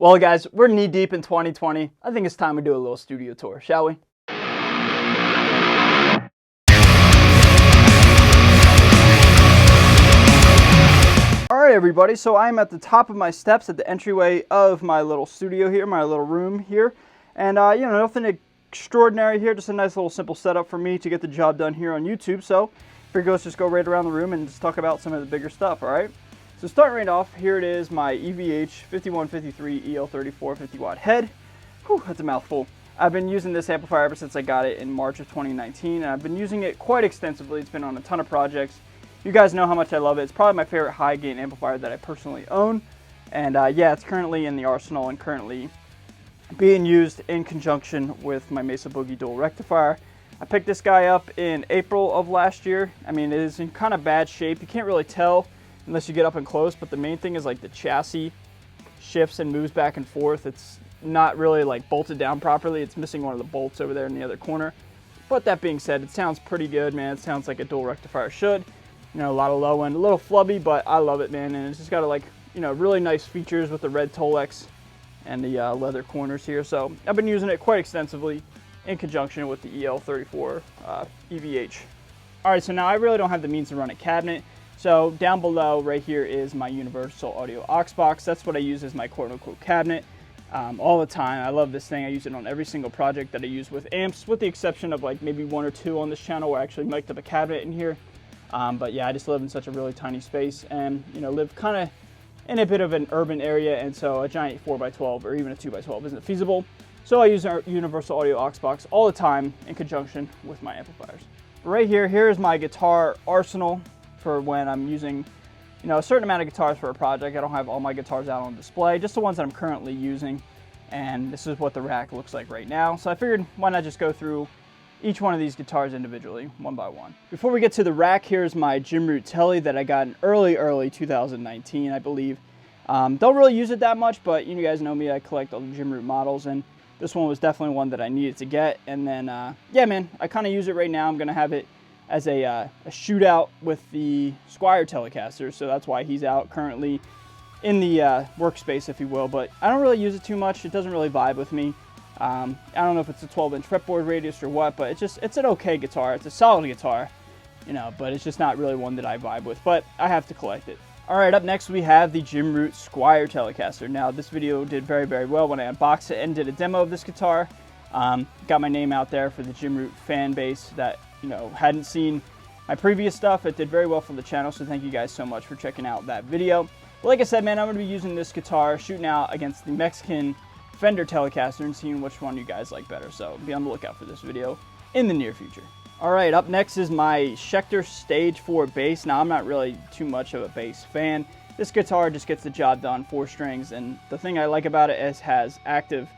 Well, guys, we're knee deep in 2020. I think it's time we do a little studio tour, shall we? Alright, everybody, so I'm at the top of my steps at the entryway of my little studio here, my little room here. And, nothing extraordinary here, just a nice little simple setup for me to get the job done here on YouTube. So, figure let's just go right around the room and just talk about some of the bigger stuff, alright? So starting right off, here it is, my EVH 5153 EL34 50 watt head. Whew, that's a mouthful. I've been using this amplifier ever since I got it in March of 2019, and I've been using it quite extensively. It's been on a ton of projects. You guys know how much I love it. It's probably my favorite high gain amplifier that I personally own. And yeah, it's currently in the arsenal and currently being used in conjunction with my Mesa Boogie dual rectifier. I picked this guy up in April of last year. I mean, it is in kind of bad shape. You can't really tell unless you get up and close, but the main thing is like the chassis shifts and moves back and forth. It's not really like bolted down properly. It's missing one of the bolts over there in the other corner. But that being said, it sounds pretty good, man. It sounds like a dual rectifier should. You know, a lot of low end, a little flubby, but I love it, man. And it's just got really nice features with the red Tolex and the leather corners here. So I've been using it quite extensively in conjunction with the EL34 EVH. All right, so now I really don't have the means to run a cabinet. So down below right here is my universal audio aux box. That's what I use as my quote unquote cabinet all the time. I love this thing. I use it on every single project that I use with amps, with the exception of like maybe one or two on this channel where I actually mic'd up a cabinet in here. But yeah, I just live in such a really tiny space and live kind of in a bit of an urban area, and so a giant 4x12 or even a 2x12 isn't feasible. So I use our universal audio aux box all the time in conjunction with my amplifiers. Right here is my guitar arsenal for when I'm using, a certain amount of guitars for a project. I don't have all my guitars out on display, just the ones that I'm currently using. And this is what the rack looks like right now. So I figured why not just go through each one of these guitars individually, one by one. Before we get to the rack, here's my Jim Root Telly that I got in early 2019, I believe. Don't really use it that much, but you guys know me, I collect all the Jim Root models, and this one was definitely one that I needed to get. And then, yeah, man, I kind of use it right now. I'm gonna have it as a shootout with the Squier Telecaster, so that's why he's out currently in the workspace, if you will. But I don't really use it too much. It doesn't really vibe with me. I don't know if it's a 12-inch fretboard radius or what, but it's an okay guitar. It's a solid guitar, but it's just not really one that I vibe with. But I have to collect it. All right, up next we have the Jim Root Squier Telecaster. Now this video did very, very well when I unboxed it and did a demo of this guitar. Got my name out there for the Jim Root fan base that hadn't seen my previous stuff. It did very well for the channel, so thank you guys so much for checking out that video. But like I said, man, I'm going to be using this guitar, shooting out against the Mexican Fender Telecaster and seeing which one you guys like better. So be on the lookout for this video in the near future. All right, up next is my Schecter Stage 4 bass. Now, I'm not really too much of a bass fan. This guitar just gets the job done, 4 strings, and the thing I like about it is it has active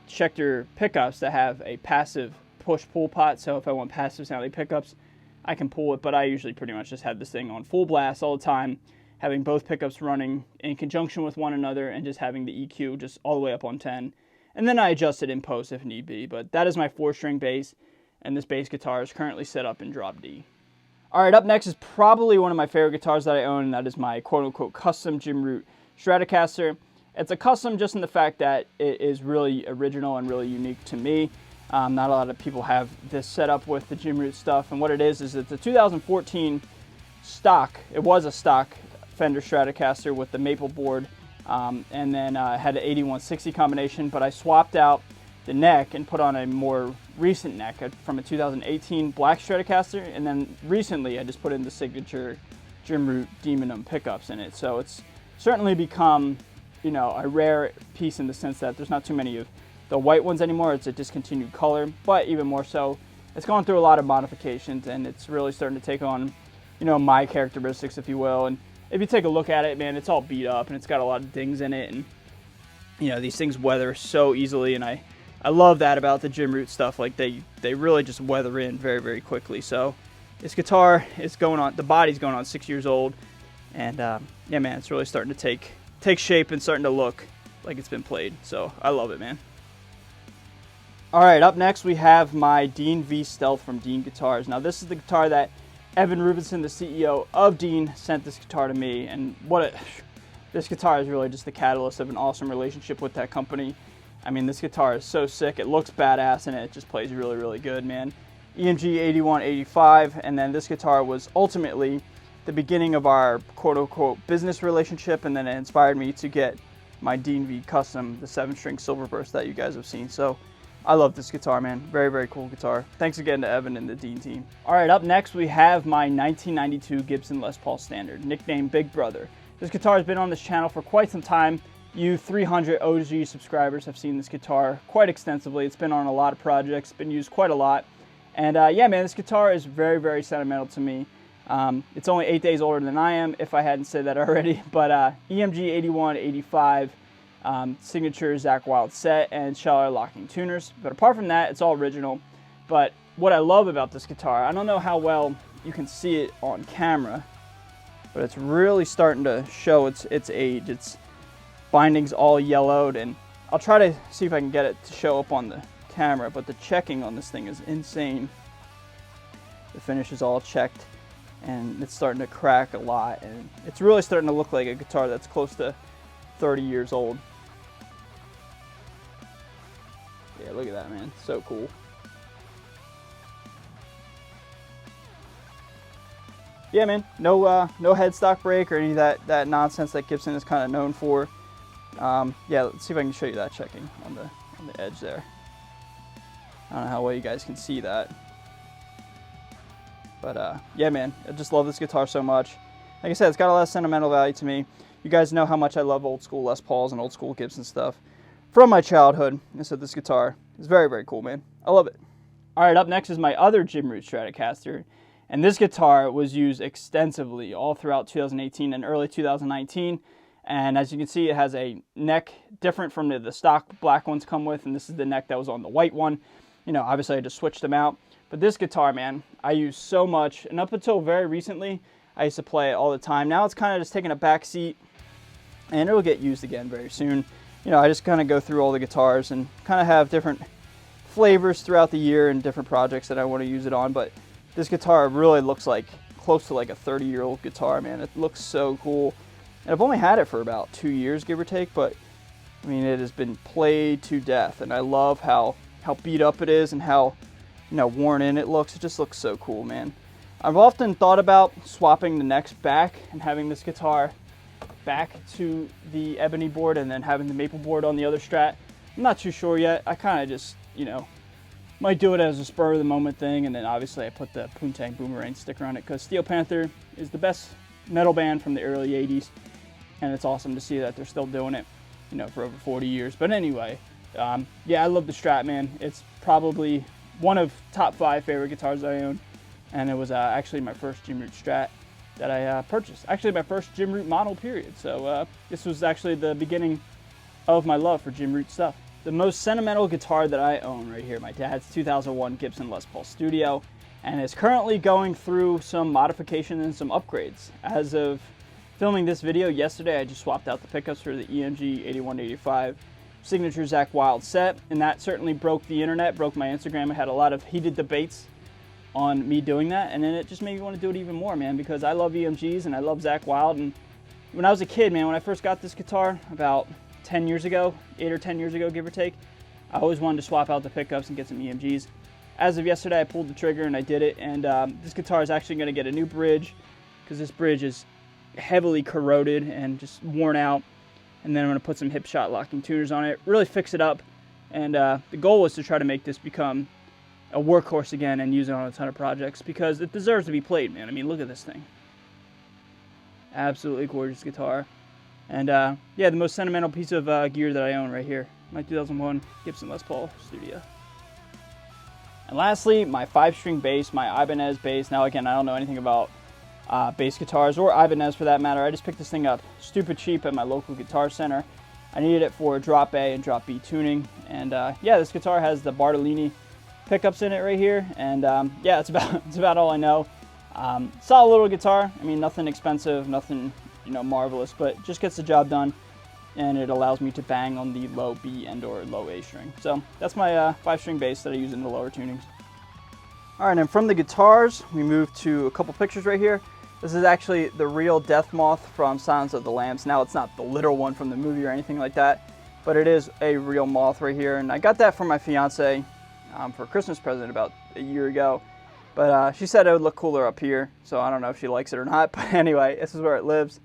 Schecter pickups that have a passive push-pull pot, so if I want passive sounding pickups, I can pull it, but I usually pretty much just have this thing on full blast all the time, having both pickups running in conjunction with one another and just having the EQ just all the way up on 10. And then I adjust it in post if need be, but that is my 4-string bass, and this bass guitar is currently set up in drop D. All right, up next is probably one of my favorite guitars that I own, and that is my quote-unquote custom Jim Root Stratocaster. It's a custom just in the fact that it is really original and really unique to me. Not a lot of people have this set up with the Jim Root stuff, and what it is it's a 2014 stock. It was a stock Fender Stratocaster with the maple board, and then had an 8160 combination, but I swapped out the neck and put on a more recent neck from a 2018 black Stratocaster, and then recently I just put in the signature Jim Root Demonum pickups in it. So it's certainly become, a rare piece in the sense that there's not too many of the white ones anymore. It's a discontinued color, but even more so, it's gone through a lot of modifications, and it's really starting to take on, my characteristics, if you will. And if you take a look at it, man, it's all beat up, and it's got a lot of dings in it, and, these things weather so easily, and I love that about the Jim Root stuff. Like, they really just weather in very, very quickly. So this guitar is the body's going on 6 years old, and, yeah, man, it's really starting to take shape and starting to look like it's been played. So I love it, man. All right, up next we have my Dean V Stealth from Dean Guitars. Now this is the guitar that Evan Rubinson, the CEO of Dean, sent this guitar to me, and this guitar is really just the catalyst of an awesome relationship with that company. I mean, this guitar is so sick. It looks badass and it just plays really, really good, man. EMG 8185, and then this guitar was ultimately the beginning of our quote-unquote business relationship, and then it inspired me to get my D&V Custom, the 7-string Silverburst that you guys have seen. So I love this guitar, man. Very, very cool guitar. Thanks again to Evan and the Dean team. All right, up next we have my 1992 Gibson Les Paul Standard, nicknamed Big Brother. This guitar has been on this channel for quite some time. You 300 OG subscribers have seen this guitar quite extensively. It's been on a lot of projects, been used quite a lot. And yeah, man, this guitar is very, very sentimental to me. It's only 8 days older than I am, if I hadn't said that already. But EMG 8185, signature Zach Wild set, and Scheller locking tuners. But apart from that, it's all original. But what I love about this guitar, I don't know how well you can see it on camera, but it's really starting to show its age. Its binding's all yellowed, and I'll try to see if I can get it to show up on the camera, but the checking on this thing is insane. The finish is all checked, and it's starting to crack a lot, and it's really starting to look like a guitar that's close to 30 years old. Yeah, look at that, man. So cool. Yeah, man. No headstock break or any of that nonsense that Gibson is kind of known for. Yeah, let's see if I can show you that checking on the edge there. I don't know how well you guys can see that. But yeah, man, I just love this guitar so much. Like I said, it's got a lot of sentimental value to me. You guys know how much I love old school Les Pauls and old school Gibson stuff from my childhood. And so this guitar is very, very cool, man. I love it. All right, up next is my other Jim Root Stratocaster. And this guitar was used extensively all throughout 2018 and early 2019. And as you can see, it has a neck different from the stock black ones come with. And this is the neck that was on the white one. You know, obviously I just switched them out. But this guitar, man, I use so much. And up until very recently, I used to play it all the time. Now it's kind of just taking a back seat, and it'll get used again very soon. You know, I just kind of go through all the guitars and kind of have different flavors throughout the year and different projects that I want to use it on. But this guitar really looks like close to like a 30-year-old guitar, man. It looks so cool. And I've only had it for about 2 years, give or take, but I mean, it has been played to death. And I love how beat up it is and how, you know, worn in it looks. It just looks so cool, man. I've often thought about swapping the necks back and having this guitar back to the ebony board and then having the maple board on the other Strat. I'm not too sure yet. I kind of just, you know, might do it as a spur of the moment thing, and then obviously I put the Poontang Boomerang sticker on it because Steel Panther is the best metal band from the early 80s, and it's awesome to see that they're still doing it, you know, for over 40 years. But anyway, yeah, I love the Strat, man. It's probably one of top 5 favorite guitars I own, and it was actually my first Jim Root Strat that I purchased. Actually, my first Jim Root model, period. So this was actually the beginning of my love for Jim Root stuff. The most sentimental guitar that I own right here, my dad's 2001 Gibson Les Paul Studio, and is currently going through some modification and some upgrades. As of filming this video yesterday, I just swapped out the pickups for the EMG 8185 signature Zach Wild set, and that certainly broke the internet, broke my Instagram. I had a lot of heated debates on me doing that, and then it just made me want to do it even more, man, because I love EMGs and I love Zach Wild. And when I was a kid, man, when I first got this guitar about 10 years ago, 8 or 10 years ago, give or take, I always wanted to swap out the pickups and get some EMGs. As of yesterday, I pulled the trigger and I did it, and this guitar is actually going to get a new bridge because this bridge is heavily corroded and just worn out. And then I'm going to put some hip shot locking tuners on it, really fix it up. And the goal was to try to make this become a workhorse again and use it on a ton of projects because it deserves to be played, man. I mean, look at this thing. Absolutely gorgeous guitar. And yeah, the most sentimental piece of gear that I own right here. My 2001 Gibson Les Paul Studio. And lastly, my 5-string bass, my Ibanez bass. Now again, I don't know anything about bass guitars or Ibanez for that matter. I just picked this thing up stupid cheap at my local guitar center. I needed it for drop A and drop B tuning. And yeah, this guitar has the Bartolini pickups in it right here. And yeah, it's about all I know. Solid little guitar. I mean, nothing expensive, nothing, you know, marvelous, but just gets the job done. And it allows me to bang on the low B and or low A string. So that's my 5-string bass that I use in the lower tunings. All right, and from the guitars, we move to a couple pictures right here. This is actually the real death moth from Silence of the Lambs. Now, it's not the literal one from the movie or anything like that, but it is a real moth right here. And I got that from my fiance for a Christmas present about a year ago. But she said it would look cooler up here, so I don't know if she likes it or not. But anyway, this is where it lives.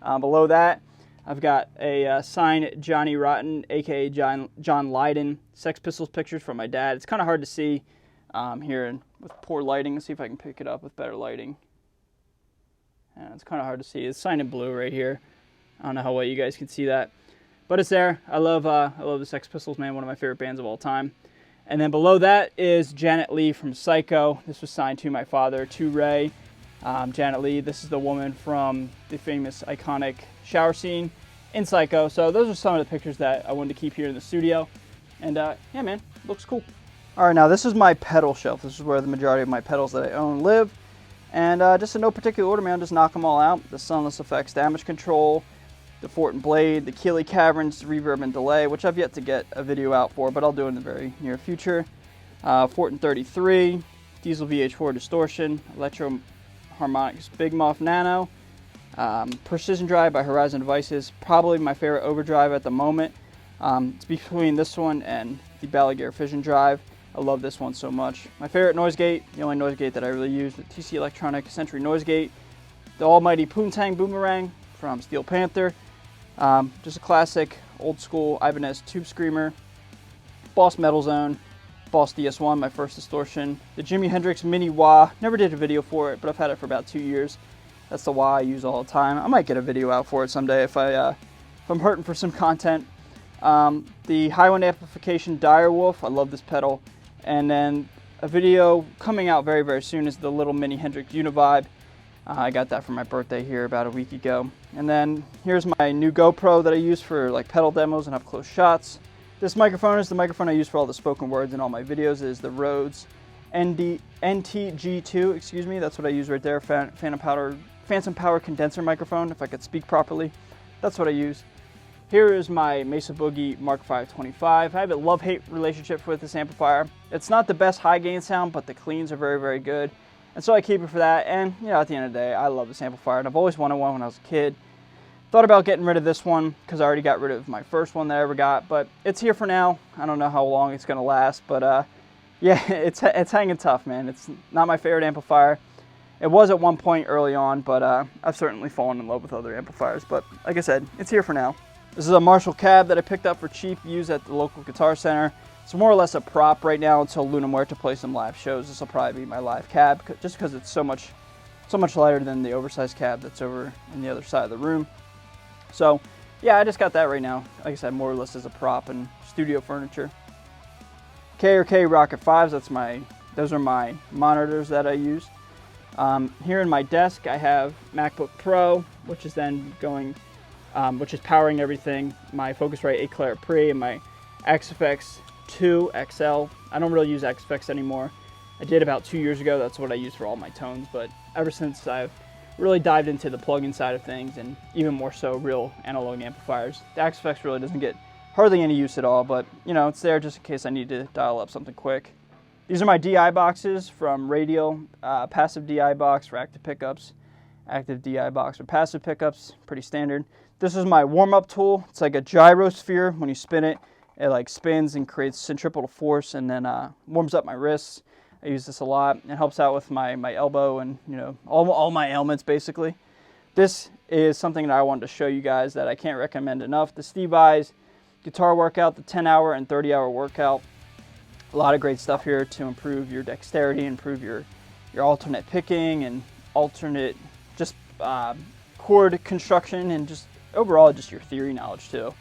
Below that, I've got a signed Johnny Rotten, aka John Lydon, Sex Pistols pictures from my dad. It's kind of hard to see here with poor lighting. Let's see if I can pick it up with better lighting. It's kind of hard to see. It's signed in blue right here. I don't know how well you guys can see that, but it's there. I love the Sex Pistols, man. One of my favorite bands of all time. And then below that is Janet Leigh from Psycho. This was signed to my father, to Ray. Janet Leigh, this is the woman from the famous, iconic shower scene in Psycho. So those are some of the pictures that I wanted to keep here in the studio. And yeah, man, looks cool. All right, now this is my pedal shelf. This is where the majority of my pedals that I own live. And just in no particular order, man, just knock them all out. The Sunless Effects Damage Control, the Fortin Blade, the Keeley Caverns Reverb and Delay, which I've yet to get a video out for, but I'll do in the very near future. Fortin 33, Diesel VH4 Distortion, Electro Harmonics Big Muff Nano, Precision Drive by Horizon Devices, probably my favorite overdrive at the moment. It's between this one and the Balaguer Fission Drive. I love this one so much. My favorite noise gate, the only noise gate that I really use, the TC Electronic Century Noise Gate, the almighty Poontang Boomerang from Steel Panther, just a classic old school Ibanez Tube Screamer, Boss Metal Zone, Boss DS1, my first distortion, the Jimi Hendrix Mini Wah. Never did a video for it, but I've had it for about 2 years. That's the Wah I use all the time. I might get a video out for it someday if I'm hurting for some content. The High Wind Amplification Direwolf, I love this pedal. And then a video coming out very, very soon is the little mini Hendrix Univibe. I got that for my birthday here about a week ago. And then here's my new GoPro that I use for like pedal demos and up close shots. This microphone is the microphone I use for all the spoken words in all my videos. It is the Rhodes NTG2, excuse me. That's what I use right there, Phantom Power Condenser microphone, if I could speak properly. That's what I use. Here is my Mesa Boogie Mark 525. I have a love-hate relationship with this amplifier. It's not the best high gain sound, but the cleans are very, very good. And so I keep it for that. And you know, at the end of the day, I love this amplifier. And I've always wanted one when I was a kid. Thought about getting rid of this one because I already got rid of my first one that I ever got. But it's here for now. I don't know how long it's going to last. But yeah, it's hanging tough, man. It's not my favorite amplifier. It was at one point early on, but I've certainly fallen in love with other amplifiers. But like I said, it's here for now. This is a Marshall cab that I picked up for cheap, used at the local Guitar Center. It's more or less a prop right now until Luna Muerta plays some live shows. This will probably be my live cab, just because it's so much lighter than the oversized cab that's over on the other side of the room. So yeah, I just got that right now. Like I said, more or less as a prop and studio furniture. KRK Rocket 5s, those are my monitors that I use. Here in my desk, I have MacBook Pro, which is then going, which is powering everything. My Focusrite Eclair Pre and my XFX 2 XL. I don't really use XFX anymore. I did about 2 years ago. That's what I use for all my tones. But ever since I've really dived into the plug-in side of things, and even more so real analog amplifiers, the XFX really doesn't get hardly any use at all. But you know, it's there just in case I need to dial up something quick. These are my DI boxes from Radial, passive DI box for active pickups, active DI box for passive pickups, pretty standard. This is my warm-up tool. It's like a gyrosphere. When you spin it, it like spins and creates centripetal force, and then warms up my wrists. I use this a lot. It helps out with my elbow and you know all my ailments basically. This is something that I wanted to show you guys that I can't recommend enough. The Steve Vai's guitar workout, the 10-hour and 30-hour workout. A lot of great stuff here to improve your dexterity, improve your alternate picking and alternate just chord construction, and just overall just your theory knowledge too.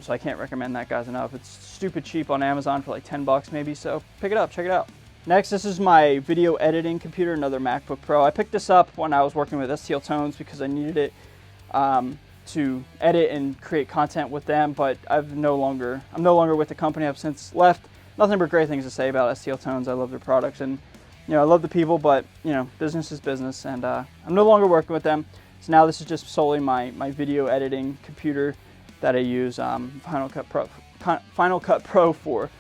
So I can't recommend that, guys, enough. It's stupid cheap on Amazon for like 10 bucks maybe, so pick it up, check it out. Next, this is my video editing computer, another MacBook Pro. I picked this up when I was working with STL Tones because I needed it to edit and create content with them, but I'm no longer with the company. I've since left. Nothing but great things to say about STL Tones. I love their products, and you know, I love the people, but you know, business is business, and I'm no longer working with them. So now this is just solely my video editing computer that I use, Final Cut Pro for.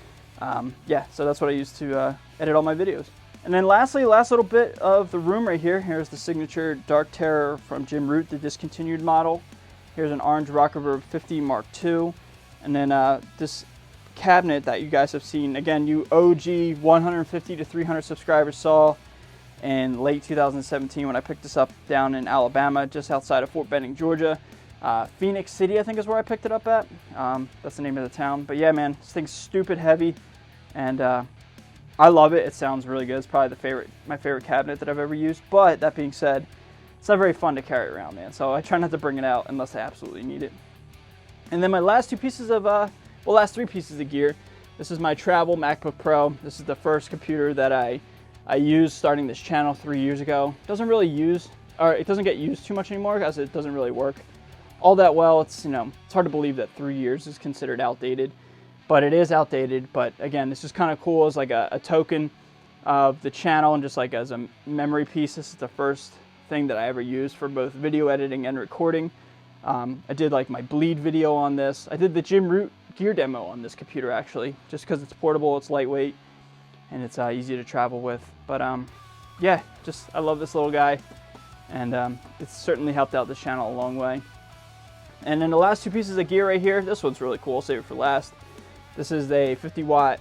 Yeah, so that's what I use to edit all my videos. And then lastly, last little bit of the room right here. Here's the signature Dark Terror from Jim Root, the discontinued model. Here's an orange Rock Reverb 50 Mark II. And then this cabinet that you guys have seen, again, you OG 150 to 300 subscribers saw in late 2017 when I picked this up down in Alabama, just outside of Fort Benning, Georgia. Phoenix City, I think, is where I picked it up at. That's the name of the town. But yeah, man, this thing's stupid heavy, and I love it. It sounds really good. It's probably my favorite cabinet that I've ever used. But that being said, it's not very fun to carry around, man. So I try not to bring it out unless I absolutely need it. And then my last three pieces of gear. This is my travel MacBook Pro. This is the first computer that I used starting this channel 3 years ago. It doesn't get used too much anymore because it doesn't really work all that well. It's hard to believe that 3 years is considered outdated, but it is outdated. But again, this is kind of cool as like a token of the channel and just like as a memory piece. This is the first thing that I ever used for both video editing and recording. I did like my bleed video on this. I did the Jim Root gear demo on this computer actually, just because it's portable, it's lightweight, and it's easy to travel with. But yeah, I love this little guy, and it's certainly helped out this channel a long way. And then the last two pieces of gear right here, this one's really cool, I'll save it for last. This is a 50-watt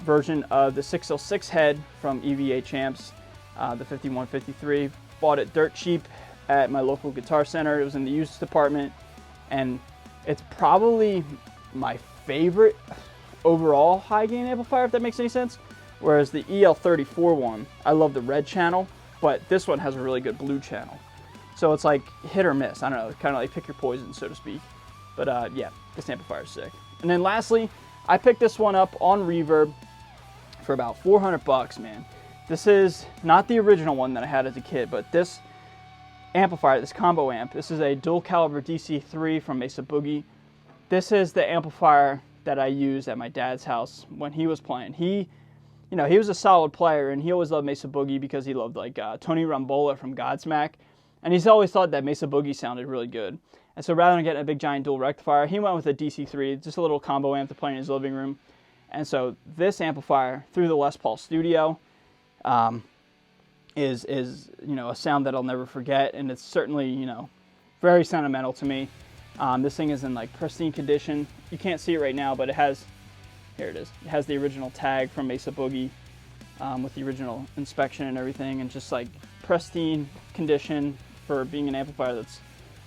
version of the 606 head from EVH Amps, the 5153. Bought it dirt cheap at my local Guitar Center. It was in the used department, and it's probably my favorite overall high gain amplifier, if that makes any sense. Whereas the EL34 one, I love the red channel, but this one has a really good blue channel. So it's like hit or miss. I don't know, kind of like pick your poison, so to speak. But yeah, this amplifier is sick. And then lastly, I picked this one up on Reverb for about 400 bucks, man. This is not the original one that I had as a kid, but this amplifier, this combo amp, this is a dual caliber DC3 from Mesa Boogie. This is the amplifier that I used at my dad's house when he was playing. He was a solid player, and he always loved Mesa Boogie because he loved like Tony Rambola from Godsmack. And he's always thought that Mesa Boogie sounded really good. And so rather than getting a big giant dual rectifier, he went with a DC3, just a little combo amp to play in his living room. And so this amplifier through the Les Paul Studio is a sound that I'll never forget, and it's certainly very sentimental to me. This thing is in like pristine condition. You can't see it right now, but here it is. It has the original tag from Mesa Boogie with the original inspection and everything, and just like pristine condition for being an amplifier that's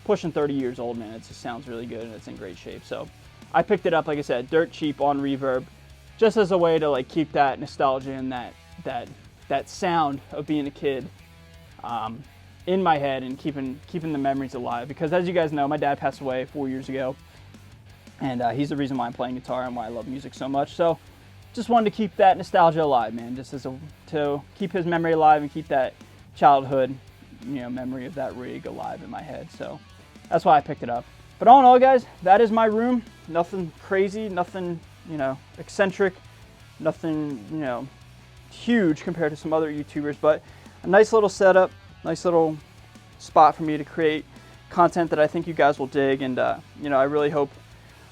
pushing 30 years old, man. It just sounds really good, and it's in great shape. So I picked it up, like I said, dirt cheap on Reverb, just as a way to like keep that nostalgia and that sound of being a kid in my head, and keeping the memories alive. Because as you guys know, my dad passed away 4 years ago, and he's the reason why I'm playing guitar and why I love music so much. So just wanted to keep that nostalgia alive, man, just to keep his memory alive and keep that childhood memory of that rig alive in my head. So that's why I picked it up. But all in all, guys, that is my room. Nothing crazy, nothing eccentric, nothing huge compared to some other YouTubers, but a nice little setup, nice little spot for me to create content that I think you guys will dig. And I really hope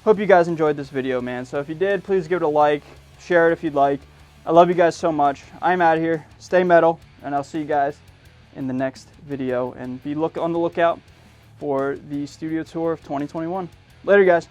you guys enjoyed this video, man. So if you did, please give it a like, share it if you'd like. I love you guys so much. I'm out of here. Stay metal, and I'll see you guys in the next video, and be on the lookout for the studio tour of 2021. Later, guys.